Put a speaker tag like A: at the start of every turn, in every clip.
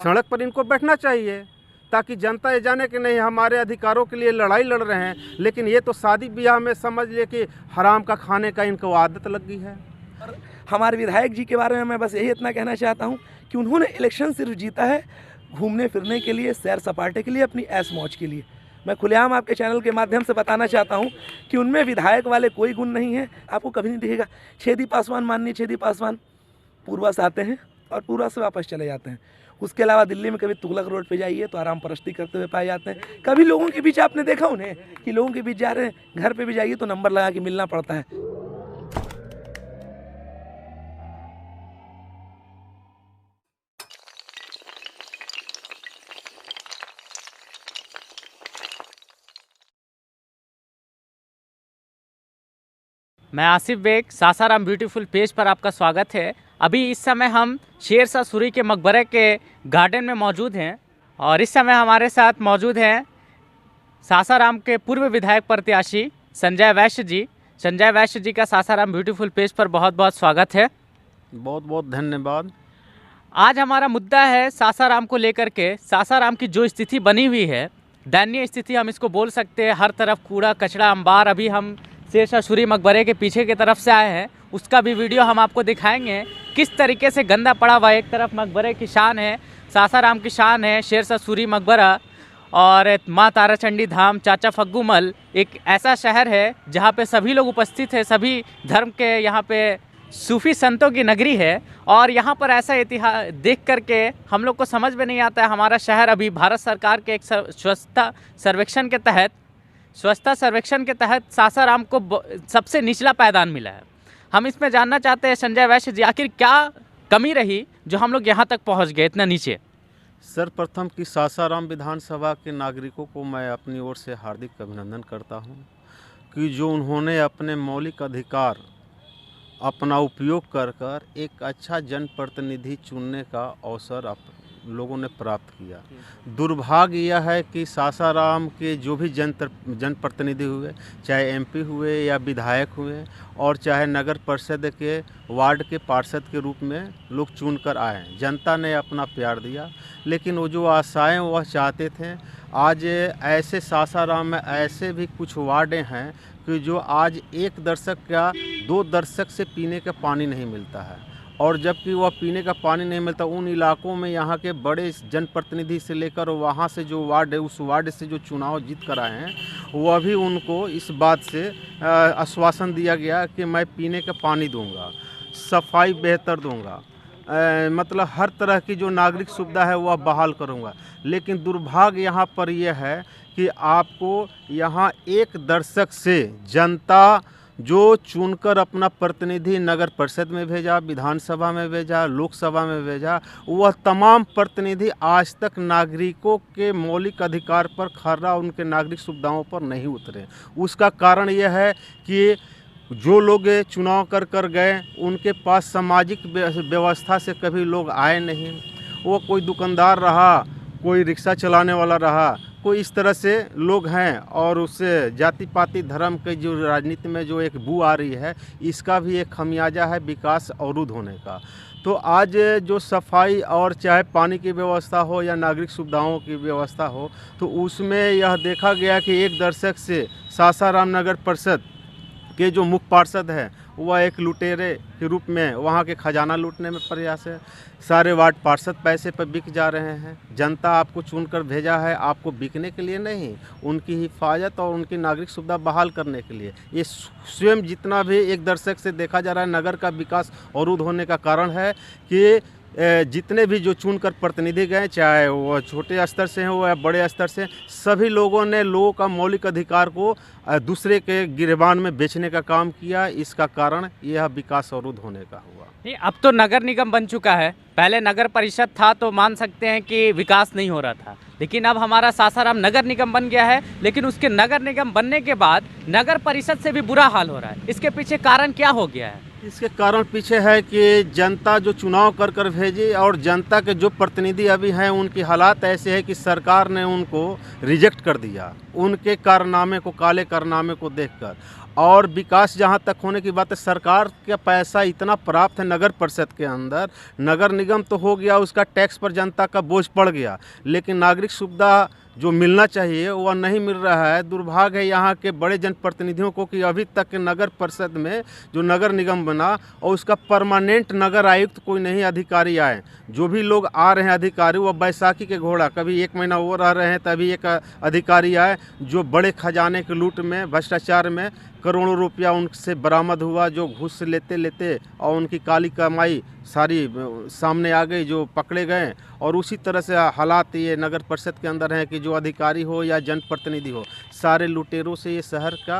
A: सड़क पर इनको बैठना चाहिए ताकि जनता ये जाने कि नहीं हमारे अधिकारों के लिए लड़ाई लड़ रहे हैं। लेकिन ये तो शादी ब्याह में समझ ले कि हराम का खाने का इनको आदत लग गई है।
B: हमारे विधायक जी के बारे में मैं बस यही इतना कहना चाहता हूँ कि उन्होंने इलेक्शन सिर्फ जीता है घूमने फिरने के लिए, सैर सपाटे के लिए, अपनी ऐश मौज के लिए। मैं खुलेआम आपके चैनल के माध्यम से बताना चाहता हूँ कि उनमें विधायक वाले कोई गुण नहीं है। आपको कभी नहीं दिखेगा। छेदी पासवान, माननीय छेदी पासवान पूर्वा से आते हैं और पूर्वा से वापस चले जाते हैं। उसके अलावा दिल्ली में कभी तुगलक रोड पे जाइए तो आराम परस्ती करते हुए पाए जाते हैं। कभी लोगों के बीच आपने देखा उन्हें कि लोगों के बीच जा रहे हैं? घर पे भी जाइए तो नंबर लगा के मिलना पड़ता है।
C: मैं आसिफ बेग, सासाराम ब्यूटीफुल पेज पर आपका स्वागत है। अभी इस समय हम शेरशाह सूरी के मकबरे के गार्डन में मौजूद हैं और इस समय हमारे साथ मौजूद हैं सासाराम के पूर्व विधायक प्रत्याशी संजय वैश्य जी। संजय वैश्य जी का सासाराम ब्यूटीफुल पेज पर बहुत बहुत स्वागत है।
A: बहुत बहुत धन्यवाद।
C: आज हमारा मुद्दा है सासाराम को लेकर के। सासाराम की जो स्थिति बनी हुई है, दयनीय स्थिति हम इसको बोल सकते हैं। हर तरफ कूड़ा कचरा अंबार। अभी हम शेरशाह सूरी मकबरे के पीछे की तरफ से आए हैं, उसका भी वीडियो हम आपको दिखाएंगे किस तरीके से गंदा पड़ा हुआ। एक तरफ मकबरे की शान है, सासाराम की शान है शेरशाह सूरी मकबरा, और माँ ताराचंडी धाम, चाचा फग्गू मल एक ऐसा शहर है जहाँ पे सभी लोग उपस्थित है। सभी धर्म के यहाँ पे सूफी संतों की नगरी है और यहाँ पर ऐसा इतिहास देख करके हम लोग को समझ में नहीं आता है। हमारा शहर अभी भारत सरकार के एक स्वच्छता सर्वेक्षण के तहत सासाराम को सबसे निचला पायदान मिला है। हम इसमें जानना चाहते हैं संजय वैश्य जी, आखिर क्या कमी रही जो हम लोग यहाँ तक पहुँच गए इतना नीचे?
A: सर्वप्रथम कि सासाराम विधानसभा के नागरिकों को मैं अपनी ओर से हार्दिक अभिनंदन करता हूं कि जो उन्होंने अपने मौलिक अधिकार अपना उपयोग कर एक अच्छा जनप्रतिनिधि चुनने का अवसर लोगों ने प्राप्त किया। दुर्भाग्य यह है कि सासाराम के जो भी जनप्रतिनिधि हुए, चाहे एमपी हुए या विधायक हुए और चाहे नगर परिषद के वार्ड के पार्षद के रूप में लोग चुनकर आए, जनता ने अपना प्यार दिया। लेकिन वो जो आशाएं वह चाहते थे, आज ऐसे सासाराम में ऐसे भी कुछ वार्डें हैं कि जो आज 1 दशक या 2 दशक से पीने का पानी नहीं मिलता है। और जबकि वह पीने का पानी नहीं मिलता, उन इलाकों में यहाँ के बड़े जनप्रतिनिधि से लेकर वहाँ से जो वार्ड है, उस वार्ड से जो चुनाव जीत कर आए हैं, वह भी उनको इस बात से आश्वासन दिया गया कि मैं पीने का पानी दूंगा, सफाई बेहतर दूंगा, मतलब हर तरह की जो नागरिक सुविधा है वह बहाल करूंगा। लेकिन दुर्भाग्य यहाँ पर यह है कि आपको यहाँ 1 दशक से जनता जो चुनकर अपना प्रतिनिधि नगर परिषद में भेजा, विधानसभा में भेजा, लोकसभा में भेजा, वह तमाम प्रतिनिधि आज तक नागरिकों के मौलिक अधिकार पर खरा, उनके नागरिक सुविधाओं पर नहीं उतरे। उसका कारण यह है कि जो लोग चुनाव कर गए, उनके पास सामाजिक व्यवस्था से कभी लोग आए नहीं। वो कोई दुकानदार रहा, कोई रिक्शा चलाने वाला रहा, कोई इस तरह से लोग हैं। और उससे जाति पाति धर्म के जो राजनीति में जो एक बू आ रही है, इसका भी एक खमियाजा है विकास अवरुद्ध होने का। तो आज जो सफाई और चाहे पानी की व्यवस्था हो या नागरिक सुविधाओं की व्यवस्था हो, तो उसमें यह देखा गया कि 1 दशक से सासाराम नगर परिषद के जो मुख्य पार्षद है वह एक लुटेरे के रूप में वहाँ के खजाना लूटने में प्रयास है। सारे वार्ड पार्षद पैसे पर बिक जा रहे हैं। जनता आपको चुनकर भेजा है आपको बिकने के लिए नहीं, उनकी हिफाजत और उनकी नागरिक सुविधा बहाल करने के लिए। ये स्वयं जितना भी 1 दशक से देखा जा रहा है नगर का विकास अवरुद्ध होने का कारण है कि जितने भी जो चुनकर प्रतिनिधि गए, चाहे वो छोटे स्तर से हो या बड़े स्तर से, सभी लोगों ने लोगों का मौलिक अधिकार को दूसरे के गिरबान में बेचने का काम किया। इसका कारण यह विकास अवरुद्ध होने का हुआ।
C: नहीं, अब तो नगर निगम बन चुका है। पहले नगर परिषद था तो मान सकते हैं कि विकास नहीं हो रहा था, लेकिन अब हमारा सासाराम नगर निगम बन गया है। लेकिन उसके नगर निगम बनने के बाद नगर परिषद से भी बुरा हाल हो रहा है। इसके पीछे कारण क्या हो गया है?
A: इसके कारण पीछे है कि जनता जो चुनाव कर भेजी और जनता के जो प्रतिनिधि अभी हैं उनकी हालात ऐसे है कि सरकार ने उनको रिजेक्ट कर दिया, उनके कारनामे को, काले कारनामे को देखकर। और विकास जहाँ तक होने की बात है, सरकार का पैसा इतना प्राप्त है नगर परिषद के अंदर, नगर निगम तो हो गया, उसका टैक्स पर जनता का बोझ पड़ गया, लेकिन नागरिक सुविधा जो मिलना चाहिए वह नहीं मिल रहा है। दुर्भाग्य है यहाँ के बड़े जनप्रतिनिधियों को कि अभी तक के नगर परिषद में जो नगर निगम बना और उसका परमानेंट नगर आयुक्त कोई नहीं अधिकारी आए। जो भी लोग आ रहे हैं अधिकारी, वह बैसाखी के घोड़ा, कभी 1 महीना वो रह रहे हैं, तभी एक अधिकारी आए जो बड़े खजाने के लूट में, भ्रष्टाचार में करोड़ों रुपया उनसे बरामद हुआ, जो घूस लेते लेते और उनकी काली कमाई सारी सामने आ गई, जो पकड़े गए। और उसी तरह से हालात ये नगर परिषद के अंदर हैं कि जो अधिकारी हो या जनप्रतिनिधि हो, सारे लुटेरों से ये शहर का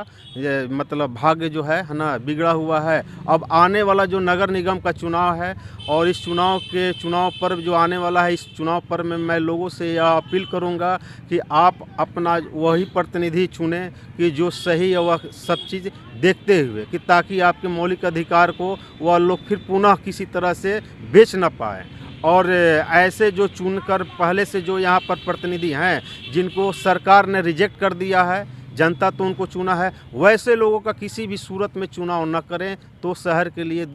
A: मतलब भाग्य जो है ना बिगड़ा हुआ है। अब आने वाला जो नगर निगम का चुनाव है और इस चुनाव पर्व जो आने वाला है, इस चुनाव पर्व में मैं लोगों से यह अपील करूंगा कि आप अपना वही प्रतिनिधि चुनें कि जो सही है, वह सब चीज़ देखते हुए, कि ताकि आपके मौलिक अधिकार को वह लोग फिर पुनः किसी तरह से बेच न पाए। और ऐसे जो चुनकर पहले से जो यहाँ पर प्रतिनिधि हैं जिनको सरकार ने रिजेक्ट कर दिया है, जनता तो उनको चुना है, वैसे लोगों का किसी भी सूरत में चुनाव न करें तो शहर के लिए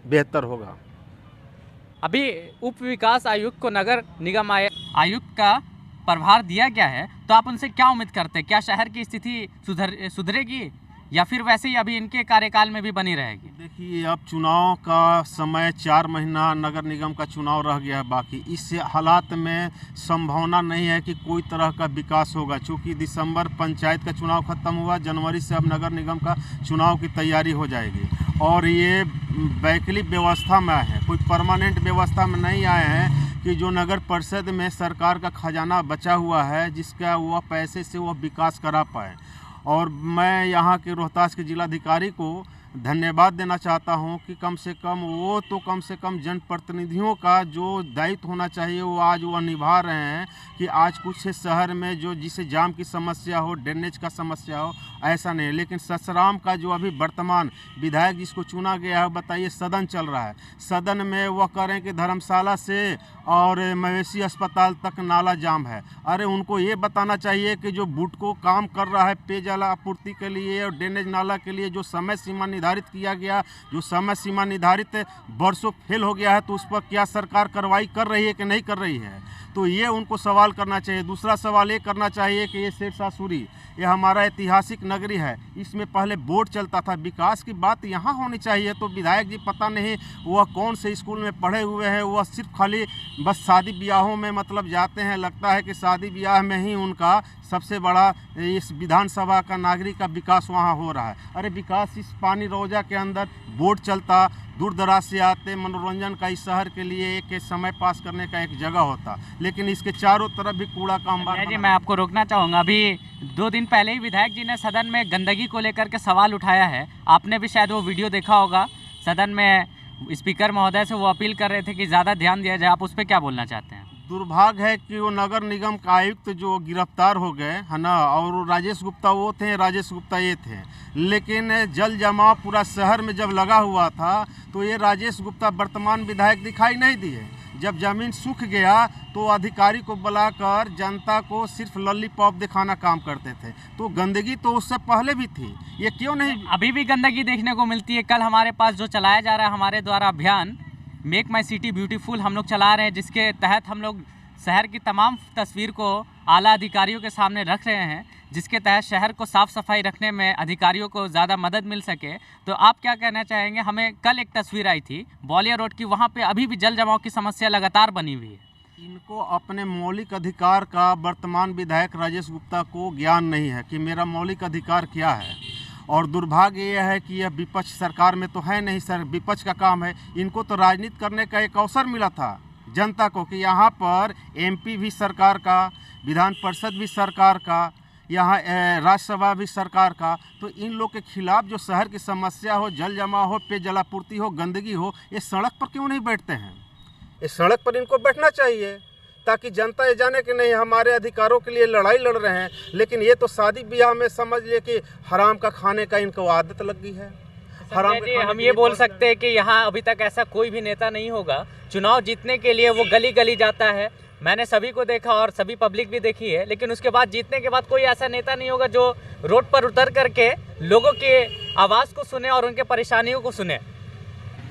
A: बेहतर होगा।
C: अभी उप विकास आयुक्त को नगर निगम आयुक्त का प्रभार दिया गया है, तो आप उनसे क्या उम्मीद करते हैं? क्या शहर की स्थिति सुधरेगी या फिर वैसे ही अभी इनके कार्यकाल में भी बनी रहेगी?
A: देखिए, अब चुनाव का समय 4 महीना नगर निगम का चुनाव रह गया है बाकी। इस हालात में संभावना नहीं है कि कोई तरह का विकास होगा, क्योंकि दिसंबर पंचायत का चुनाव खत्म हुआ, जनवरी से अब नगर निगम का चुनाव की तैयारी हो जाएगी। और ये वैकल्पिक व्यवस्था में आए हैं, कोई परमानेंट व्यवस्था में नहीं आए हैं कि जो नगर परिषद में सरकार का खजाना बचा हुआ है, जिसका वह पैसे से वह विकास करा पाए। और मैं यहाँ के रोहतास के जिलाधिकारी को धन्यवाद देना चाहता हूँ कि कम से कम जनप्रतिनिधियों का जो दायित्व होना चाहिए वो आज वह निभा रहे हैं कि आज कुछ शहर में जो जिसे जाम की समस्या हो, ड्रेनेज का समस्या हो, ऐसा नहीं। लेकिन ससराम का जो अभी वर्तमान विधायक जिसको चुना गया है, बताइए, सदन चल रहा है, सदन में वह कह रहे हैं कि धर्मशाला से और मवेशी अस्पताल तक नाला जाम है। अरे उनको ये बताना चाहिए कि जो बुडको काम कर रहा है पेयजल आपूर्ति के लिए और ड्रेनेज नाला के लिए, जो समय सीमा निर्धारित किया गया, जो समय सीमा निर्धारित वर्षों फेल हो गया है, तो उस पर क्या सरकार कार्रवाई कर रही है कि नहीं कर रही है? तो ये उनको सवाल करना चाहिए। दूसरा सवाल ये करना चाहिए कि ये शेरशाह सूरी, ये हमारा ऐतिहासिक नगरी है, इसमें पहले बोर्ड चलता था, विकास की बात यहाँ होनी चाहिए। तो विधायक जी पता नहीं वह कौन से स्कूल में पढ़े हुए हैं, वह सिर्फ खाली बस शादी ब्याहों में मतलब जाते हैं, लगता है कि शादी ब्याह में ही उनका सबसे बड़ा इस विधानसभा का नागरिक का विकास वहाँ हो रहा है। अरे विकास इस पानी रोजा के अंदर बोर्ड चलता, दूर दराज से आते, मनोरंजन का इस शहर के लिए एक समय पास करने का एक जगह होता, लेकिन इसके चारों तरफ भी कूड़ा का अंबार।
C: जी, मैं आपको रोकना चाहूँगा। अभी 2 दिन पहले ही विधायक जी ने सदन में गंदगी को लेकर के सवाल उठाया है, आपने भी शायद वो वीडियो देखा होगा। सदन में स्पीकर महोदय से वो अपील कर रहे थे कि ज़्यादा ध्यान दिया जाए, आप उस पर क्या बोलना चाहते हैं?
A: दुर्भाग्य है कि वो नगर निगम का आयुक्त जो गिरफ्तार हो गए है ना, और राजेश गुप्ता वो थे, राजेश गुप्ता ये थे, लेकिन जल जमाव पूरा शहर में जब लगा हुआ था तो ये राजेश गुप्ता वर्तमान विधायक दिखाई नहीं दिए। जब जमीन सूख गया तो अधिकारी को बुलाकर जनता को सिर्फ लॉलीपॉप दिखाना काम करते थे। तो गंदगी तो उससे पहले भी थी, ये क्यों नहीं?
C: अभी भी गंदगी देखने को मिलती है। कल हमारे पास जो चलाया जा रहा है हमारे द्वारा अभियान मेक माई सिटी ब्यूटीफुल हम लोग चला रहे हैं, जिसके तहत हम लोग शहर की तमाम तस्वीर को आला अधिकारियों के सामने रख रहे हैं, जिसके तहत शहर को साफ़ सफाई रखने में अधिकारियों को ज़्यादा मदद मिल सके। तो आप क्या कहना चाहेंगे? हमें कल एक तस्वीर आई थी बौलिया रोड की, वहाँ पे अभी भी जल जमाव की समस्या लगातार बनी हुई है।
A: इनको अपने मौलिक अधिकार का वर्तमान विधायक राजेश गुप्ता को ज्ञान नहीं है कि मेरा मौलिक अधिकार क्या है। और दुर्भाग्य यह है कि यह विपक्ष सरकार में तो है नहीं सर, विपक्ष का काम है। इनको तो राजनीति करने का एक अवसर मिला था जनता को कि यहाँ पर एमपी भी सरकार का, विधान परिषद भी सरकार का, यहाँ राज्यसभा भी सरकार का। तो इन लोग के खिलाफ जो शहर की समस्या हो, जल जमाव हो, पेयजल आपूर्ति हो, गंदगी हो, ये सड़क पर क्यों नहीं बैठते हैं? इस सड़क पर इनको बैठना चाहिए ताकि जनता ये जाने कि नहीं हमारे अधिकारों के लिए लड़ाई लड़ रहे हैं। लेकिन ये तो शादी ब्याह में समझ लिए कि हराम का खाने का इनको आदत लग गई है।
C: हम ये बोल सकते हैं कि यहाँ अभी तक ऐसा कोई भी नेता नहीं होगा, चुनाव जीतने के लिए वो गली गली जाता है, मैंने सभी को देखा और सभी पब्लिक भी देखी है, लेकिन उसके बाद जीतने के बाद कोई ऐसा नेता नहीं होगा जो रोड पर उतर करके लोगों के आवाज़ को सुने और उनके परेशानियों को सुने।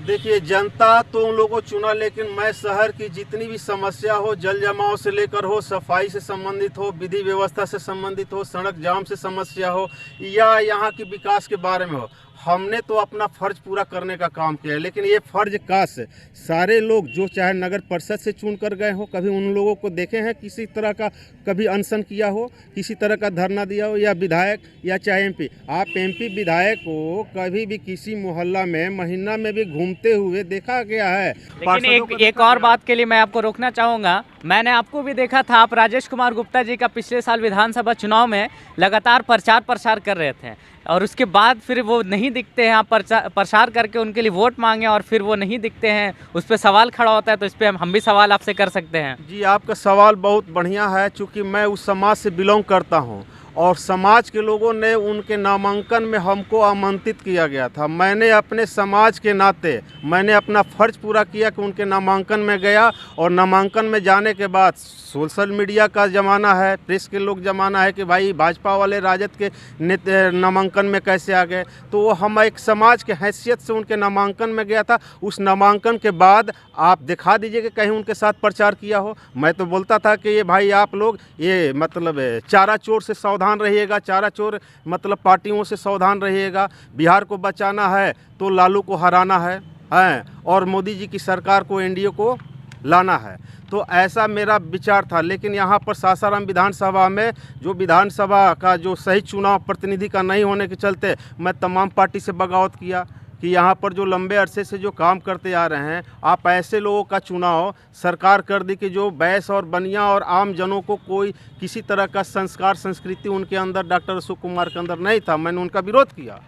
A: देखिए, जनता तो उन लोगों को चुना, लेकिन मैं शहर की जितनी भी समस्या हो, जल जमाव से लेकर हो, सफाई से संबंधित हो, विधि व्यवस्था से संबंधित हो, सड़क जाम से समस्या हो या यहाँ की विकास के बारे में हो, हमने तो अपना फर्ज पूरा करने का काम किया है। लेकिन ये फर्ज काश सारे लोग जो चाहे नगर परिषद से चुन कर गए हो, कभी उन लोगों को देखे हैं किसी तरह का कभी अनशन किया हो, किसी तरह का धरना दिया हो, या विधायक या चाहे एमपी। आप एमपी विधायक को कभी भी किसी मोहल्ला में महीना में भी घूमते हुए देखा गया है?
C: लेकिन एक और बात के लिए मैं आपको रोकना चाहूँगा। मैंने आपको भी देखा था, आप राजेश कुमार गुप्ता जी का पिछले साल विधानसभा चुनाव में लगातार प्रचार कर रहे थे, और उसके बाद फिर वो नहीं दिखते हैं। आप प्रचार करके उनके लिए वोट मांगे और फिर वो नहीं दिखते हैं, उस पर सवाल खड़ा होता है। तो इस पर हम भी सवाल आपसे कर सकते हैं।
A: जी, आपका सवाल बहुत बढ़िया है, चूँकि मैं उस समाज से बिलोंग करता हूँ और समाज के लोगों ने उनके नामांकन में हमको आमंत्रित किया गया था। मैंने अपने समाज के नाते मैंने अपना फर्ज पूरा किया कि उनके नामांकन में गया, और नामांकन में जाने के बाद सोशल मीडिया का ज़माना है, प्रेस के लोग ज़माना है कि भाई भाजपा वाले राजद के नेता नामांकन में कैसे आ गए। तो हम एक समाज के हैसियत से उनके नामांकन में गया था। उस नामांकन के बाद आप दिखा दीजिए कि कहीं उनके साथ प्रचार किया हो। मैं तो बोलता था कि ये भाई आप लोग ये मतलब चारा चोर से सावधान रहिएगा, चारा चोर मतलब पार्टियों से सावधान रहिएगा। बिहार को बचाना है तो लालू को हराना है और मोदी जी की सरकार को, एनडीए को लाना है। तो ऐसा मेरा विचार था। लेकिन यहाँ पर सासाराम विधानसभा में जो विधानसभा का जो सही चुनाव प्रतिनिधि का नहीं होने के चलते मैं तमाम पार्टी से बगावत किया कि यहाँ पर जो लंबे अरसे से जो काम करते आ रहे हैं, आप ऐसे लोगों का चुनाव सरकार कर दी कि जो बैस और बनिया और आम जनों को कोई किसी तरह का संस्कार संस्कृति उनके अंदर, डॉक्टर अशोक कुमार के अंदर नहीं था। मैंने उनका विरोध किया।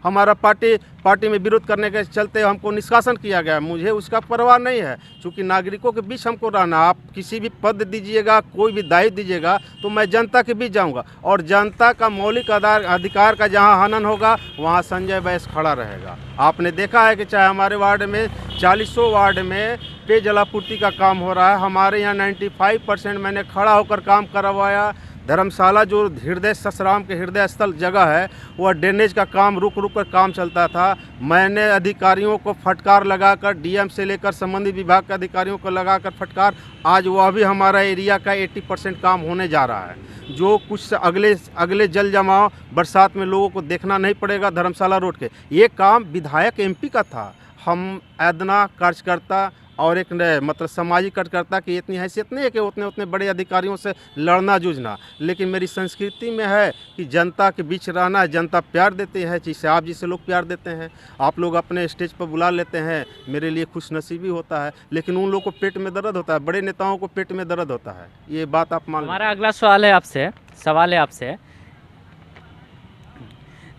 A: हमारा पार्टी में विरोध करने के चलते हमको निष्कासन किया गया। मुझे उसका परवाह नहीं है, क्योंकि नागरिकों के बीच हमको रहना। आप किसी भी पद दीजिएगा, कोई भी दायित्व दीजिएगा, तो मैं जनता के बीच जाऊंगा, और जनता का मौलिक अधिकार का जहां हनन होगा वहां संजय बैस खड़ा रहेगा। आपने देखा है कि चाहे हमारे वार्ड में 40 वार्ड में पेयजल आपूर्ति का काम हो रहा है, हमारे यहाँ 95% मैंने खड़ा होकर काम करवाया। धर्मशाला जो हृदय ससराम के हृदय स्थल जगह है, वह ड्रेनेज का काम रुक कर काम चलता था। मैंने अधिकारियों को फटकार लगाकर, डीएम से लेकर संबंधित विभाग के अधिकारियों को लगाकर फटकार, आज वह भी हमारा एरिया का 80% काम होने जा रहा है। जो कुछ अगले जल जमाव बरसात में लोगों को देखना नहीं पड़ेगा धर्मशाला रोड के। ये काम विधायक एमपी का था। हम ऐदना कार्यकर्ता और एक मतलब सामाजिक कार्यकर्ता की इतनी हैसियत नहीं है कि उतने बड़े अधिकारियों से लड़ना जूझना। लेकिन मेरी संस्कृति में है कि जनता के बीच रहना है। जनता प्यार देती है, जिससे आप जिसे लोग प्यार देते हैं, आप लोग अपने स्टेज पर बुला लेते हैं, मेरे लिए खुशनसीबी होता है। लेकिन उन लोगों को पेट में दर्द होता है, बड़े नेताओं को पेट में दर्द होता है। ये बात आप मान।
C: हमारा अगला सवाल है आपसे।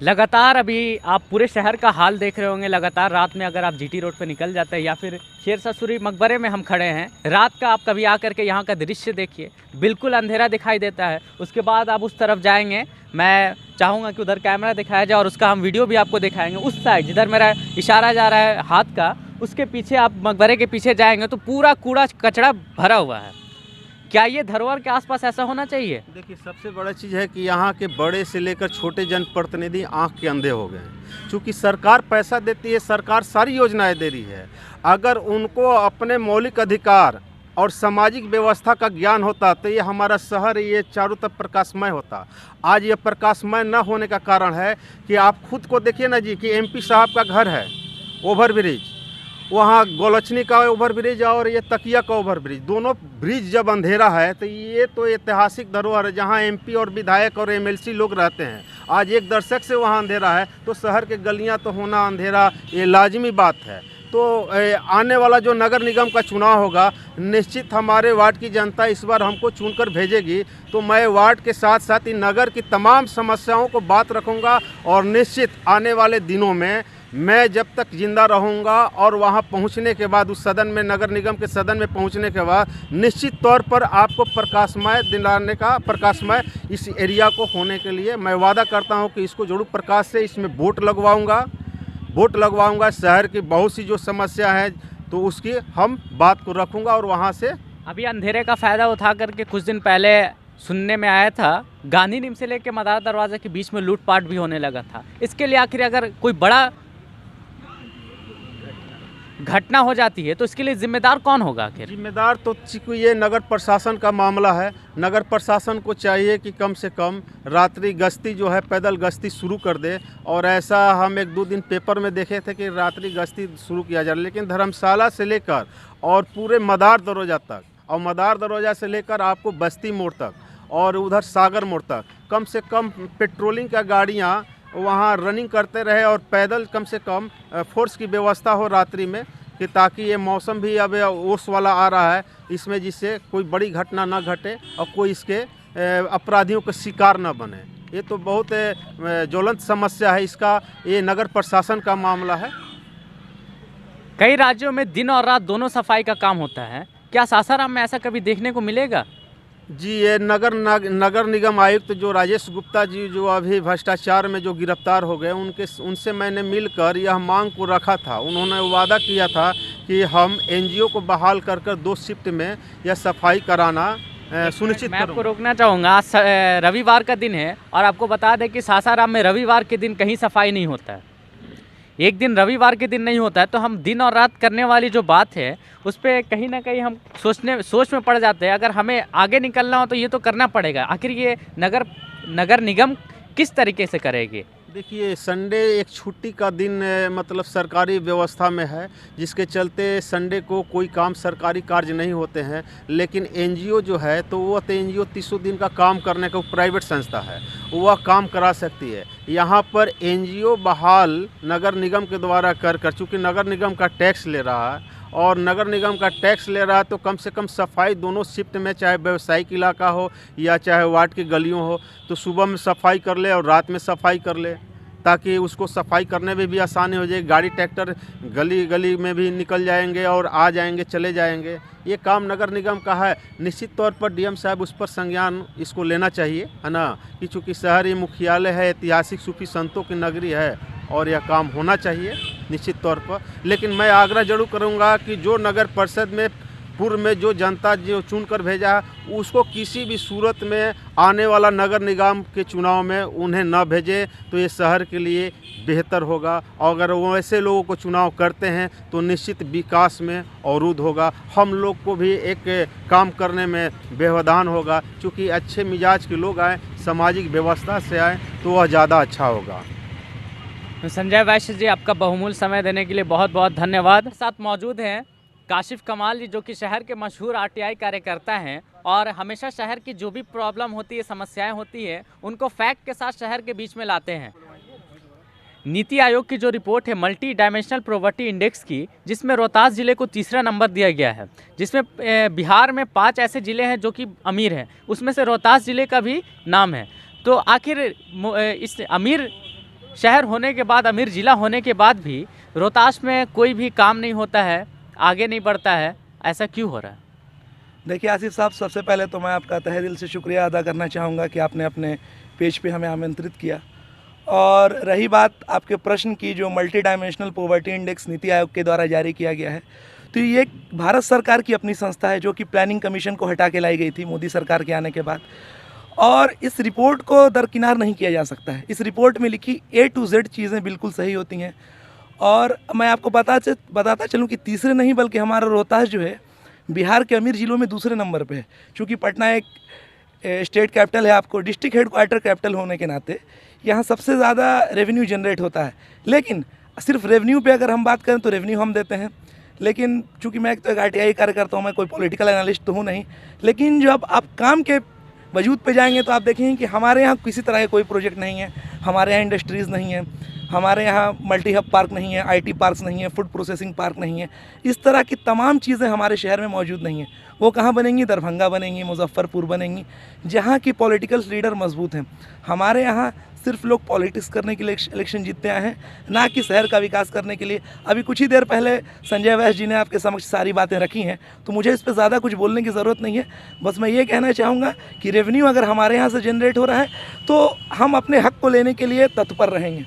C: लगातार अभी आप पूरे शहर का हाल देख रहे होंगे। लगातार रात में अगर आप जीटी रोड पे निकल जाते हैं, या फिर शेरशाह सूरी मकबरे में हम खड़े हैं, रात का आप कभी आकर के यहाँ का दृश्य देखिए, बिल्कुल अंधेरा दिखाई देता है। उसके बाद आप उस तरफ जाएंगे, मैं चाहूँगा कि उधर कैमरा दिखाया जाए और उसका हम वीडियो भी आपको दिखाएंगे। उस साइड जिधर मेरा इशारा जा रहा है हाथ का, उसके पीछे आप मकबरे के पीछे जाएंगे तो पूरा कूड़ा कचरा भरा हुआ है। क्या ये धरोहर के आसपास ऐसा होना चाहिए?
A: देखिए, सबसे बड़ा चीज़ है कि यहाँ के बड़े से लेकर छोटे जनप्रतिनिधि आंख के अंधे हो गए हैं। चूँकि सरकार पैसा देती है, सरकार सारी योजनाएं दे रही है। अगर उनको अपने मौलिक अधिकार और सामाजिक व्यवस्था का ज्ञान होता तो ये हमारा शहर ये चारों तरफ प्रकाशमय होता। आज ये प्रकाशमय न होने का कारण है कि आप खुद को देखिए ना जी, कि एमपी साहब का घर है ओवरब्रिज, वहाँ गोलचनी का ओवरब्रिज और ये तकिया का ओवरब्रिज, दोनों ब्रिज जब अंधेरा है तो ये तो ऐतिहासिक धरोहर है जहाँ एमपी और विधायक और एमएलसी लोग रहते हैं। आज एक दशक से वहाँ अंधेरा है, तो शहर के गलियाँ तो होना अंधेरा ये लाजमी बात है। तो आने वाला जो नगर निगम का चुनाव होगा, निश्चित हमारे वार्ड की जनता इस बार हमको चुनकर भेजेगी, तो मैं वार्ड के साथ साथ इन नगर की तमाम समस्याओं को बात रखूँगा, और निश्चित आने वाले दिनों में मैं जब तक जिंदा रहूंगा और वहां पहुंचने के बाद, उस सदन में, नगर निगम के सदन में पहुंचने के बाद, निश्चित तौर पर आपको प्रकाशमय दिलाने का, प्रकाशमय इस एरिया को होने के लिए मैं वादा करता हूं कि इसको जरूर प्रकाश से इसमें वोट लगवाऊंगा। शहर की बहुत सी जो समस्या है तो उसकी हम बात को रखूंगा और वहां से
C: अभी अंधेरे का फ़ायदा उठा करके कुछ दिन पहले सुनने में आया था गांधी नीम से लेकर मदार दरवाज़ा के बीच में लूटपाट भी होने लगा था। इसके लिए आखिर अगर कोई बड़ा घटना हो जाती है तो इसके लिए जिम्मेदार कौन होगा आखिर?
A: जिम्मेदार तो चूंकि ये नगर प्रशासन का मामला है, नगर प्रशासन को चाहिए कि कम से कम रात्रि गश्ती जो है पैदल गश्ती शुरू कर दे। और ऐसा हम 1-2 दिन पेपर में देखे थे कि रात्रि गश्ती शुरू किया जाए, लेकिन धर्मशाला से लेकर और पूरे मदार दरवाज़ा तक और मदार दरवाज़ा से लेकर आपको बस्ती मोड़ तक और उधर सागर मोड़ तक कम से कम पेट्रोलिंग का गाड़ियाँ वहाँ रनिंग करते रहे और पैदल कम से कम फोर्स की व्यवस्था हो रात्रि में, कि ताकि ये मौसम भी अब ओस वाला आ रहा है इसमें, जिससे कोई बड़ी घटना ना घटे और कोई इसके अपराधियों का शिकार ना बने। ये तो बहुत ज्वलंत समस्या है, इसका ये नगर प्रशासन का मामला है।
C: कई राज्यों में दिन और रात दोनों सफाई का काम होता है, क्या सासाराम में ऐसा कभी देखने को मिलेगा?
A: जी, ये नगर निगम आयुक्त जो राजेश गुप्ता जी जो अभी भ्रष्टाचार में जो गिरफ्तार हो गए, उनसे मैंने मिलकर यह मांग को रखा था। उन्होंने वादा किया था कि हम एनजीओ को बहाल कर 2 शिफ्ट में यह सफाई कराना सुनिश्चित
C: मैं आपको रोकना चाहूँगा। आज रविवार का दिन है और आपको बता दें कि सासाराम में रविवार के दिन कहीं सफाई नहीं होता है। एक दिन रविवार के दिन नहीं होता है तो हम दिन और रात करने वाली जो बात है उस पर कहीं ना कहीं हम सोच में पड़ जाते हैं। अगर हमें आगे निकलना हो तो ये तो करना पड़ेगा। आखिर ये नगर निगम किस तरीके से करेगी?
A: देखिए, संडे एक छुट्टी का दिन मतलब सरकारी व्यवस्था में है, जिसके चलते संडे को कोई काम सरकारी कार्य नहीं होते हैं। लेकिन एनजीओ जो है तो वो तो एनजीओ 300 दिन का काम करने का प्राइवेट संस्था है, वह काम करा सकती है। यहाँ पर एनजीओ बहाल नगर निगम के द्वारा कर चूँकि नगर निगम का टैक्स ले रहा है और नगर निगम का टैक्स ले रहा है तो कम से कम सफाई दोनों शिफ्ट में, चाहे व्यावसायिक इलाका हो या चाहे वार्ड की गलियों हो, तो सुबह में सफाई कर ले और रात में सफाई कर ले, ताकि उसको सफाई करने में भी आसानी हो जाए। गाड़ी ट्रैक्टर गली गली में भी निकल जाएंगे और आ जाएंगे, चले जाएंगे। ये काम नगर निगम का है। निश्चित तौर पर डीएम साहब उस पर संज्ञान इसको लेना चाहिए, है ना, कि चूँकि शहर ये मुख्यालय है, ऐतिहासिक सूफी संतों की नगरी है और यह काम होना चाहिए निश्चित तौर पर। लेकिन मैं आग्रह जरूर करूंगा कि जो नगर परिषद में पूर्व में जो जनता जो चुन कर भेजा है उसको किसी भी सूरत में आने वाला नगर निगम के चुनाव में उन्हें न भेजे तो ये शहर के लिए बेहतर होगा। और अगर वो ऐसे लोगों को चुनाव करते हैं तो निश्चित विकास में अवरुद्ध होगा, हम लोग को भी एक काम करने में व्यवधान होगा। चूँकि अच्छे मिजाज के लोग आए, सामाजिक व्यवस्था से आए तो वह ज़्यादा अच्छा होगा।
C: संजय वैश्य जी, आपका बहुमूल्य समय देने के लिए बहुत बहुत धन्यवाद। साथ मौजूद हैं काशिफ कमाल जी, जो कि शहर के मशहूर आरटीआई कार्यकर्ता हैं और हमेशा शहर की जो भी प्रॉब्लम होती है, समस्याएं होती है, उनको फैक्ट के साथ शहर के बीच में लाते हैं। नीति आयोग की जो रिपोर्ट है मल्टी डायमेंशनल पॉवर्टी इंडेक्स की, जिसमें रोहतास जिले को 3रा नंबर दिया गया है, जिसमें बिहार में 5 ऐसे ज़िले हैं जो कि अमीर हैं, उसमें से रोहतास ज़िले का भी नाम है। तो आखिर इस अमीर शहर होने के बाद, अमीर ज़िला होने के बाद भी रोहतास में कोई भी काम नहीं होता है, आगे नहीं बढ़ता है, ऐसा क्यों हो रहा है?
B: देखिए आसिफ साहब, सबसे पहले तो मैं आपका तहे दिल से शुक्रिया अदा करना चाहूँगा कि आपने अपने पेज पे हमें आमंत्रित किया। और रही बात आपके प्रश्न की, जो multi dimensional poverty index NITI Aayog के द्वारा जारी किया गया है, तो ये भारत सरकार की अपनी संस्था है जो कि प्लानिंग कमीशन को हटा के लाई गई थी मोदी सरकार के आने के बाद। और इस रिपोर्ट को दरकिनार नहीं किया जा सकता है। इस रिपोर्ट में लिखी A to Z चीज़ें बिल्कुल सही होती हैं। और मैं आपको बताता चलूँ कि 3रे नहीं बल्कि हमारा रोहतास जो है बिहार के अमीर ज़िलों में 2रे नंबर पे है। चूँकि पटना एक स्टेट कैपिटल है, आपको डिस्ट्रिक्ट हेडक्वार्टर कैपिटल होने के नाते यहाँ सबसे ज़्यादा रेवेन्यू जनरेट होता है। लेकिन सिर्फ रेवेन्यू पे अगर हम बात करें तो रेवेन्यू हम देते हैं, लेकिन चूँकि मैं तो एक आरटीआई कार्यकर्ता हूँ, मैं कोई पॉलिटिकल एनालिस्ट तो हूँ नहीं। लेकिन जब आप काम के वजूद पे जाएंगे तो आप देखेंगे कि हमारे यहाँ किसी तरह का कोई प्रोजेक्ट नहीं है, हमारे यहाँ इंडस्ट्रीज़ नहीं है, हमारे यहाँ मल्टी हब पार्क नहीं है, आईटी पार्क्स नहीं है, फूड प्रोसेसिंग पार्क नहीं है। इस तरह की तमाम चीज़ें हमारे शहर में मौजूद नहीं हैं। वो कहाँ बनेंगी? दरभंगा बनेंगी, मुजफ्फरपुर बनेंगी, जहाँ की पॉलिटिकल लीडर मजबूत हैं। हमारे यहाँ सिर्फ लोग पॉलिटिक्स करने के लिए इलेक्शन जीतते आए हैं, ना कि शहर का विकास करने के लिए। अभी कुछ ही देर पहले संजय वैश्य जी ने आपके समक्ष सारी बातें रखी हैं, तो मुझे इस पर ज़्यादा कुछ बोलने की ज़रूरत नहीं है। बस मैं ये कहना चाहूँगा कि रेवेन्यू अगर हमारे यहाँ से जनरेट हो रहा है तो हम अपने हक को लेने के लिए तत्पर रहेंगे।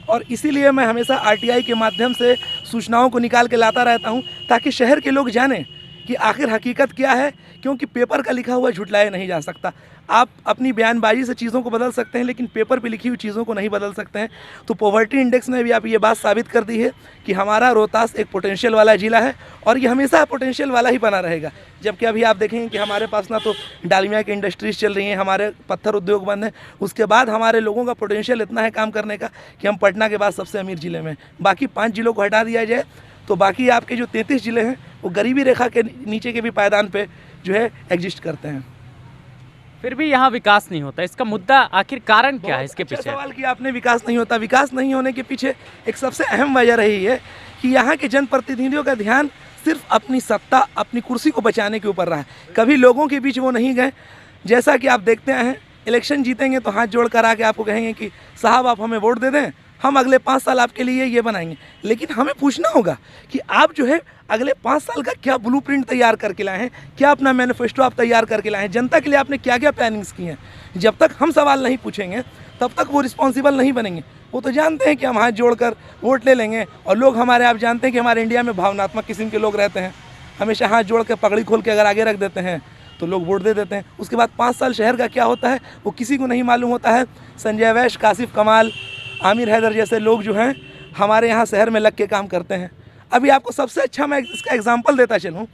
B: और इसीलिए मैं हमेशा आरटीआई के माध्यम से सूचनाओं को निकाल के लाता रहता हूँ, ताकि शहर के लोग जानें कि आखिर हकीकत क्या है, क्योंकि पेपर का लिखा हुआ झुटलाया नहीं जा सकता। आप अपनी बयानबाजी से चीज़ों को बदल सकते हैं, लेकिन पेपर पे लिखी हुई चीज़ों को नहीं बदल सकते हैं। तो पॉवर्टी इंडेक्स ने भी आप ये बात साबित कर दी है कि हमारा रोहतास एक पोटेंशियल वाला ज़िला है और ये हमेशा पोटेंशियल वाला ही बना रहेगा। जबकि अभी आप देखेंगे कि हमारे पास ना तो डालमिया की इंडस्ट्रीज चल रही हैं, हमारे पत्थर उद्योग बंद हैं, उसके बाद हमारे लोगों का पोटेंशियल इतना है काम करने का कि हम पटना के बाद सबसे अमीर ज़िले में। बाकी 5 ज़िलों को हटा दिया जाए तो बाकी आपके जो 33 ज़िले हैं वो गरीबी रेखा के नीचे के भी पायदान पे जो है एग्जिस्ट करते हैं।
C: फिर भी यहाँ विकास नहीं होता, इसका मुद्दा आखिर कारण क्या है इसके
B: अच्छा
C: पीछे?
B: सवाल किया आपने, विकास नहीं होता। विकास नहीं होने के पीछे एक सबसे अहम वजह रही है कि यहाँ के जनप्रतिनिधियों का ध्यान सिर्फ अपनी सत्ता, अपनी कुर्सी को बचाने के ऊपर रहा है। कभी लोगों के बीच वो नहीं गए। जैसा कि आप देखते हैं, इलेक्शन जीतेंगे तो हाथ जोड़ कर आके आपको कहेंगे कि साहब आप हमें वोट दे दें, हम अगले 5 साल आपके लिए ये बनाएंगे। लेकिन हमें पूछना होगा कि आप जो है अगले 5 साल का क्या ब्लूप्रिंट तैयार करके लाए हैं, क्या अपना मैनिफेस्टो आप तैयार करके लाए हैं, जनता के लिए आपने क्या क्या प्लानिंग्स की हैं। जब तक हम सवाल नहीं पूछेंगे तब तक वो रिस्पॉन्सिबल नहीं बनेंगे। वो तो जानते हैं कि हम हाथ जोड़कर वोट ले लेंगे, और लोग हमारे, आप जानते हैं कि हमारे इंडिया में भावनात्मक किस्म के लोग रहते हैं। हमेशा हाथ जोड़ के पगड़ी खोल के अगर आगे रख देते हैं तो लोग वोट दे देते हैं। उसके बाद 5 साल शहर का क्या होता है वो किसी को नहीं मालूम होता है। संजय वैश, कासिफ कमाल, आमिर हैदर जैसे लोग जो हैं हमारे यहाँ शहर में लग के काम करते हैं। अभी आपको सबसे अच्छा मैं इसका एग्जांपल देता चलूँ,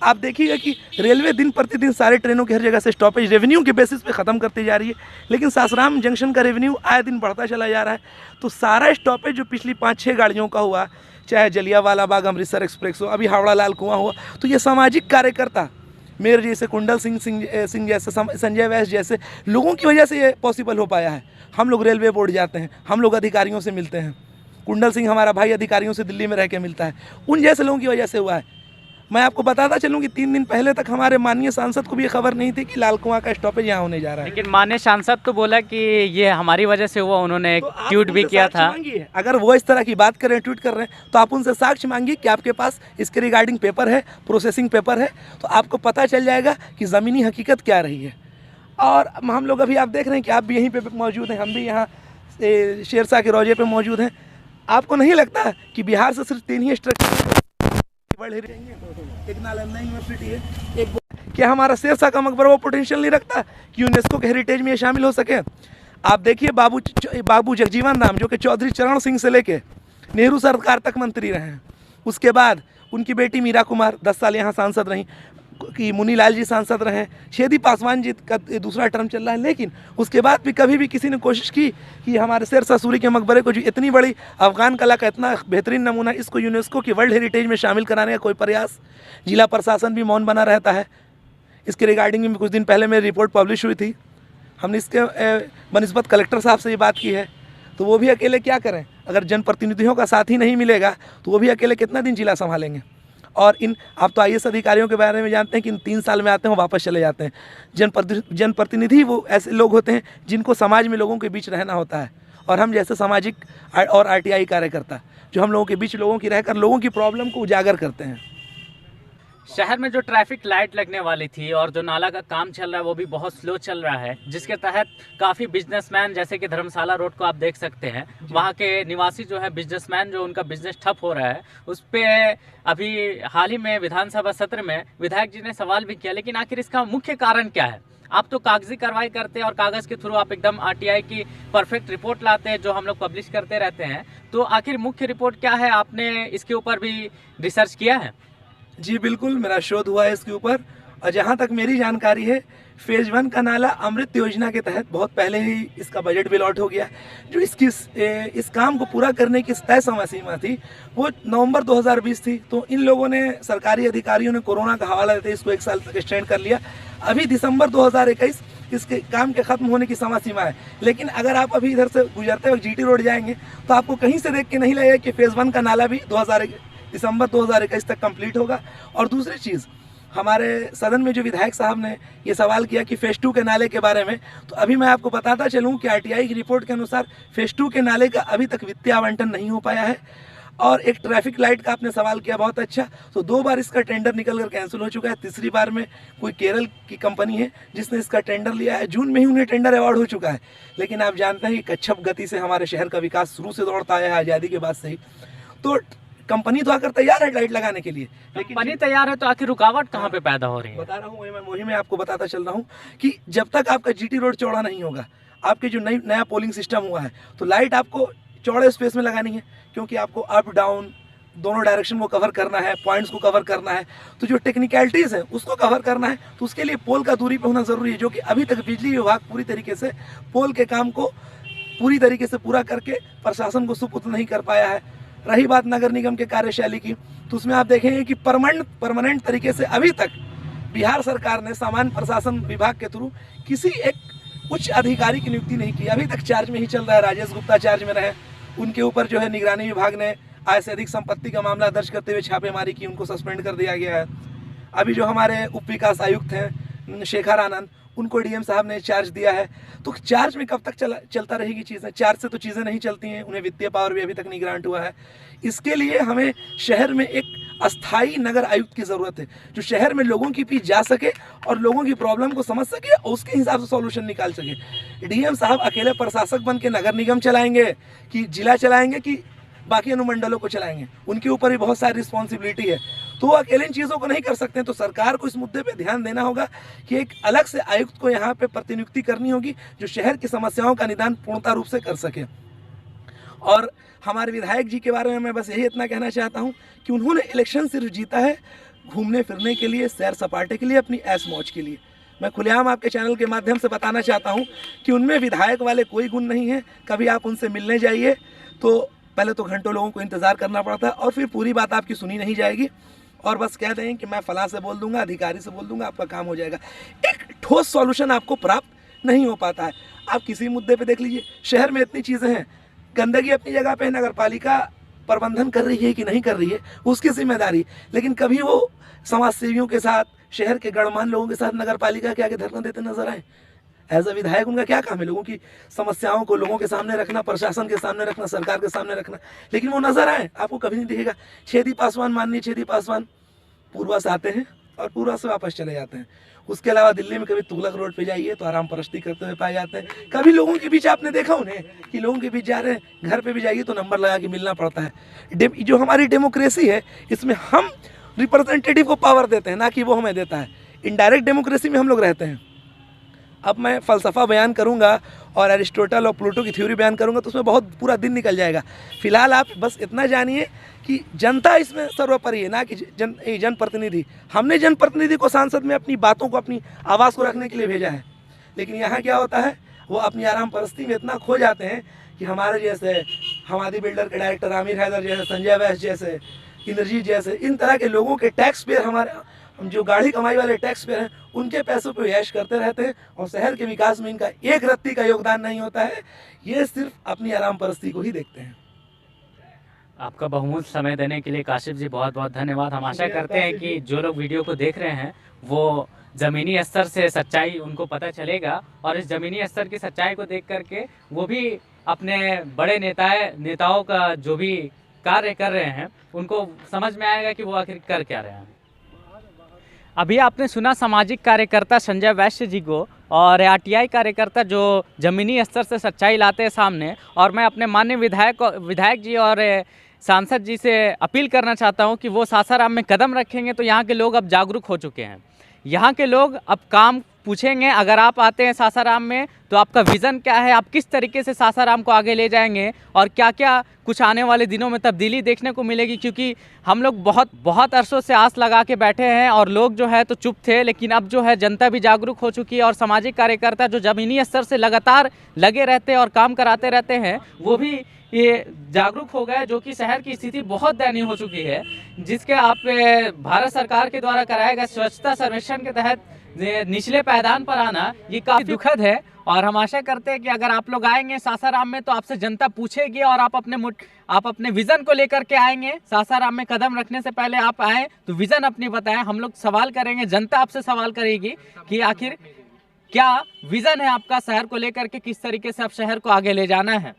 B: आप देखिएगा कि रेलवे दिन प्रतिदिन सारे ट्रेनों की हर जगह से स्टॉपेज रेवेन्यू के बेसिस पे ख़त्म करती जा रही है, लेकिन सासाराम जंक्शन का रेवेन्यू आए दिन बढ़ता चला जा रहा है। तो सारा स्टॉपेज जो पिछली 5-6 गाड़ियों का हुआ, चाहे जलियांवाला बाग अमृतसर एक्सप्रेस हो, अभी हावड़ा लाल कुआं हुआ, तो ये सामाजिक कार्यकर्ता मेरे जैसे, कुंडल सिंह जैसे, संजय वैश जैसे लोगों की वजह से ये पॉसिबल हो पाया है। हम लोग रेलवे बोर्ड जाते हैं, हम लोग अधिकारियों से मिलते हैं। कुंडल सिंह हमारा भाई अधिकारियों से दिल्ली में रह के मिलता है, उन जैसे लोगों की वजह से हुआ है। मैं आपको बताता चलूँ कि 3 दिन पहले तक हमारे माननीय सांसद को भी ये खबर नहीं थी कि लाल कुआं का स्टॉपेज यहाँ होने जा रहा है।
C: लेकिन माननीय सांसद तो बोला कि ये हमारी वजह से हुआ, उन्होंने एक
B: तो आप
C: ट्वीट भी
B: उनसे
C: किया
B: साक्ष्य
C: था।
B: मांगिए। अगर वो इस तरह की बात करें, ट्वीट कर रहे हैं, तो आप उनसे साक्ष्य मांगिए कि आपके पास इसके रिगार्डिंग पेपर है, प्रोसेसिंग पेपर है, तो आपको पता चल जाएगा कि ज़मीनी हकीकत क्या रही है। और हम लोग अभी आप देख रहे हैं कि आप भी यहीं पे मौजूद हैं, हम भी यहाँ शेरशाह के रोजे पे मौजूद हैं। आपको नहीं लगता कि बिहार से सिर्फ 3 ही स्ट्रक्चर, एक नालंदा यूनिवर्सिटी है, एक, क्या हमारा शेरशाह का मकबरा वो पोटेंशियल नहीं रखता कि यूनेस्को के हेरिटेज में ये शामिल हो सके? आप देखिए बाबू जगजीवन राम, जो कि चौधरी चरण सिंह से लेके नेहरू सरकार तक मंत्री रहे हैं। उसके बाद उनकी बेटी मीरा कुमार 10 साल यहाँ सांसद रहीं, कि मुनीलाल जी सांसद रहे, छेदी पासवान जी का दूसरा टर्म चल रहा है। लेकिन उसके बाद भी कभी भी किसी ने कोशिश की कि हमारे शेरशाह सूरी के मकबरे को, जो इतनी बड़ी अफगान कला का इतना बेहतरीन नमूना, इसको यूनेस्को की वर्ल्ड हेरिटेज में शामिल कराने का कोई प्रयास? जिला प्रशासन भी मौन बना रहता है। इसके रिगार्डिंग में कुछ दिन पहले मेरी रिपोर्ट पब्लिश हुई थी, हमने इसके बनिस्बत कलेक्टर साहब से ये बात की है, तो वो भी अकेले क्या करें? अगर जनप्रतिनिधियों का साथ ही नहीं मिलेगा तो वो भी अकेले कितना दिन जिला संभालेंगे? और आप तो IAS अधिकारियों के बारे में जानते हैं कि इन 3 साल में आते हैं, वापस चले जाते हैं। जनप्रतिनिधि वो ऐसे लोग होते हैं जिनको समाज में लोगों के बीच रहना होता है, और हम जैसे सामाजिक और RTI कार्यकर्ता जो हम लोगों के बीच लोगों की रहकर लोगों की प्रॉब्लम को उजागर करते हैं।
C: शहर में जो ट्रैफिक लाइट लगने वाली थी और जो नाला का काम चल रहा है वो भी बहुत स्लो चल रहा है, जिसके तहत काफ़ी बिजनेसमैन, जैसे कि धर्मशाला रोड को आप देख सकते हैं, वहाँ के निवासी जो है बिजनेसमैन, जो उनका बिजनेस ठप हो रहा है, उस पर अभी हाल ही में विधानसभा सत्र में विधायक जी ने सवाल भी किया। लेकिन आखिर इसका मुख्य कारण क्या है? आप तो कागजी कार्रवाई करते हैं और कागज़ के थ्रू आप एकदम RTI की परफेक्ट रिपोर्ट लाते हैं जो हम लोग पब्लिश करते रहते हैं, तो आखिर मुख्य रिपोर्ट क्या है? आपने इसके ऊपर भी रिसर्च किया है?
B: जी बिल्कुल, मेरा शोध हुआ है इसके ऊपर, और जहाँ तक मेरी जानकारी है फेज़ 1 का नाला अमृत योजना के तहत बहुत पहले ही इसका बजट भी अलॉट हो गया। जो इस काम को पूरा करने की तय समय सीमा थी वो नवंबर 2020 थी। तो इन लोगों ने, सरकारी अधिकारियों ने कोरोना का हवाला देते इसको 1 साल तक एक्सटेंड कर लिया। अभी दिसंबर 2021 इसके काम के ख़त्म होने की समय सीमा है। लेकिन अगर आप अभी इधर से गुजरते वक्त GT रोड जाएंगे तो आपको कहीं से देख के नहीं लगेगा कि फेज़ 1 का नाला भी दिसंबर 2021 तक कंप्लीट होगा। और दूसरी चीज़, हमारे सदन में जो विधायक साहब ने ये सवाल किया कि फेज़ 2 के नाले के बारे में, तो अभी मैं आपको बताता चलूँ कि RTI की रिपोर्ट के अनुसार फेज़ 2 के नाले का अभी तक वित्तीय आवंटन नहीं हो पाया है। और एक ट्रैफिक लाइट का आपने सवाल किया, बहुत अच्छा, तो 2 बार इसका टेंडर निकल कर कैंसिल हो चुका है। तीसरी बार में कोई केरल की कंपनी है जिसने इसका टेंडर लिया है, जून में ही उन्हें टेंडर अवार्ड हो चुका है। लेकिन आप जानते हैं कि कच्छप गति से हमारे शहर का विकास शुरू से दौड़ता आया है, आज़ादी के बाद से ही। तो कंपनी तो आकर तैयार है लाइट लगाने के लिए, लेकिन
C: कंपनी तैयार है तो आखिर रुकावट कहाँ पे पैदा हो रही है?
B: बता रहा हूँ मैं वही मैं आपको बताता चल रहा हूँ कि जब तक आपका जीटी रोड चौड़ा नहीं होगा, आपके जो नया पोलिंग सिस्टम हुआ है, तो लाइट आपको चौड़े स्पेस में लगानी है, क्योंकि आपको अप डाउन दोनों डायरेक्शन को कवर करना है, पॉइंट्स को कवर करना है, तो जो टेक्निकलिटीज़ है उसको कवर करना है, तो उसके लिए पोल का दूरी पे होना ज़रूरी है, जो कि अभी तक बिजली विभाग पूरी तरीके से पोल के काम को पूरी तरीके से पूरा करके प्रशासन को सुपुर्द नहीं कर पाया है। रही बात नगर निगम के कार्यशैली की, तो उसमें आप देखेंगे कि परमानेंट तरीके से अभी तक बिहार सरकार ने सामान्य प्रशासन विभाग के थ्रू किसी एक उच्च अधिकारी की नियुक्ति नहीं की। अभी तक चार्ज में ही चल रहा है, राजेश गुप्ता चार्ज में रहे, उनके ऊपर जो है निगरानी विभाग ने आय से अधिक संपत्ति का मामला दर्ज करते हुए छापेमारी की, उनको सस्पेंड कर दिया गया है। अभी जो हमारे उप विकास आयुक्त हैं शेखर आनंद, उनको डीएम साहब ने चार्ज दिया है। तो चार्ज में कब तक चलता रहेगी चीज़ें? चार्ज से तो चीज़ें नहीं चलती हैं, उन्हें वित्तीय पावर भी अभी तक नहीं ग्रांट हुआ है। इसके लिए हमें शहर में एक अस्थाई नगर आयुक्त की ज़रूरत है, जो शहर में लोगों के बीच जा सके और लोगों की प्रॉब्लम को समझ सके और उसके हिसाब से सॉल्यूशन निकाल सके। डीएम साहब अकेले प्रशासक बन के नगर निगम चलाएंगे कि जिला चलाएंगे कि बाकी अनुमंडलों को चलाएंगे, उनके ऊपर भी बहुत सारी रिस्पॉन्सिबिलिटी है, तो वो अकेले इन चीज़ों को नहीं कर सकते हैं। तो सरकार को इस मुद्दे पे ध्यान देना होगा कि एक अलग से आयुक्त को यहाँ पे प्रतिनियुक्ति करनी होगी, जो शहर की समस्याओं का निदान पूर्णता रूप से कर सके। और हमारे विधायक जी के बारे में मैं बस यही इतना कहना चाहता हूँ कि उन्होंने इलेक्शन सिर्फ जीता है घूमने फिरने के लिए, सैर सपाटे के लिए, अपनी ऐश मौज के लिए। मैं खुलेआम आपके चैनल के माध्यम से बताना चाहता हूँ कि उनमें विधायक वाले कोई गुण नहीं है। कभी आप उनसे मिलने जाइए तो पहले तो घंटों लोगों को इंतज़ार करना पड़ता है और फिर पूरी बात आपकी सुनी नहीं जाएगी, और बस कह दें कि मैं फलां से बोल दूंगा, अधिकारी से बोल दूंगा, आपका काम हो जाएगा। एक ठोस सॉल्यूशन आपको प्राप्त नहीं हो पाता है। आप किसी मुद्दे पे देख लीजिए, शहर में इतनी चीज़ें हैं, गंदगी अपनी जगह पे नगर पालिका प्रबंधन कर रही है कि नहीं कर रही है उसकी जिम्मेदारी, लेकिन कभी वो समाज सेवियों के साथ, शहर के गणमान्य लोगों के साथ नगर पालिका के आगे धरना देते नजर आए। एज अ विधायक उनका क्या काम है? लोगों की समस्याओं को लोगों के सामने रखना, प्रशासन के सामने रखना, सरकार के सामने रखना, लेकिन वो नजर आए आपको कभी नहीं दिखेगा। छेदी पासवान, माननीय छेदी पासवान पूर्वा से आते हैं और पूर्वा से वापस चले जाते हैं। उसके अलावा दिल्ली में कभी तुगलक रोड पे जाइए तो आराम परस्ती करते हुए पाए जाते हैं। कभी लोगों के बीच आपने देखा उन्हें कि लोगों के बीच जा रहे हैं? घर पे भी जाइए तो नंबर लगा के मिलना पड़ता है। जो हमारी डेमोक्रेसी है, इसमें हम रिप्रेजेंटेटिव को पावर देते हैं, ना कि वो हमें देता है। इनडायरेक्ट डेमोक्रेसी में हम लोग रहते हैं। अब मैं फ़लसफ़ा बयान करूंगा और अरिस्टोटल और प्लूटो की थ्योरी बयान करूंगा तो उसमें बहुत पूरा दिन निकल जाएगा। फिलहाल आप बस इतना जानिए कि जनता इसमें सर्वोपरि है, ना कि जनप्रतिनिधि। हमने जनप्रतिनिधि को सांसद में अपनी बातों को, अपनी आवाज़ को रखने के लिए भेजा है, लेकिन यहाँ क्या होता है, वो अपनी आराम परस्ती में इतना खो जाते हैं कि हमारे जैसे हमादी बिल्डर के डायरेक्टर आमिर हैदर जैसे, संजय वैस जैसे, इंद्रजीत जैसे, इन तरह के लोगों के टैक्स पेयर, हमारे जो गाड़ी कमाई वाले टैक्स पेयर हैं, उनके पैसों पे ऐश करते रहते हैं और शहर के विकास में इनका एक रत्ती का योगदान नहीं होता है। ये सिर्फ अपनी आराम परस्ती को ही देखते हैं।
C: आपका बहुमूल्य समय देने के लिए काशिफ जी बहुत बहुत धन्यवाद। हम आशा करते हैं कि जो लोग वीडियो को देख रहे हैं वो ज़मीनी स्तर से सच्चाई उनको पता चलेगा, और इस ज़मीनी स्तर की सच्चाई को देख करके वो भी अपने बड़े नेताओं का जो भी कार्य कर रहे हैं उनको समझ में आएगा कि वो आखिर कर क्या रहे हैं। अभी आपने सुना सामाजिक कार्यकर्ता संजय वैश्य जी को और आरटीआई कार्यकर्ता जो ज़मीनी स्तर से सच्चाई लाते हैं सामने, और मैं अपने माननीय विधायक जी और सांसद जी से अपील करना चाहता हूं कि वो सासाराम में कदम रखेंगे तो यहाँ के लोग अब जागरूक हो चुके हैं। यहाँ के लोग अब काम पूछेंगे। अगर आप आते हैं सासाराम में तो आपका विज़न क्या है, आप किस तरीके से सासाराम को आगे ले जाएंगे और क्या क्या कुछ आने वाले दिनों में तब्दीली देखने को मिलेगी। क्योंकि हम लोग बहुत अरसों से आस लगा के बैठे हैं और लोग जो है तो चुप थे, लेकिन अब जो है जनता भी जागरूक हो चुकी है और सामाजिक कार्यकर्ता जो ज़मीनी स्तर से लगातार लगे रहते हैं और काम कराते रहते हैं वो भी ये जागरूक हो गए, जो कि शहर की स्थिति बहुत दयनीय हो चुकी है, जिसके आप भारत सरकार के द्वारा कराए गए स्वच्छता सर्वेक्षण के तहत निचले पायदान पर आना ये काफ़ी दुखद है। और हम आशा करते हैं कि अगर आप लोग आएंगे सासाराम में तो आपसे जनता पूछेगी और आप अपने विज़न को लेकर के आएंगे। सासाराम में कदम रखने से पहले आप आएँ तो विज़न अपनी बताएं, हम लोग सवाल करेंगे, जनता आपसे सवाल करेगी कि आखिर क्या विज़न है आपका शहर को लेकर के, किस तरीके से आप शहर को आगे ले जाना है।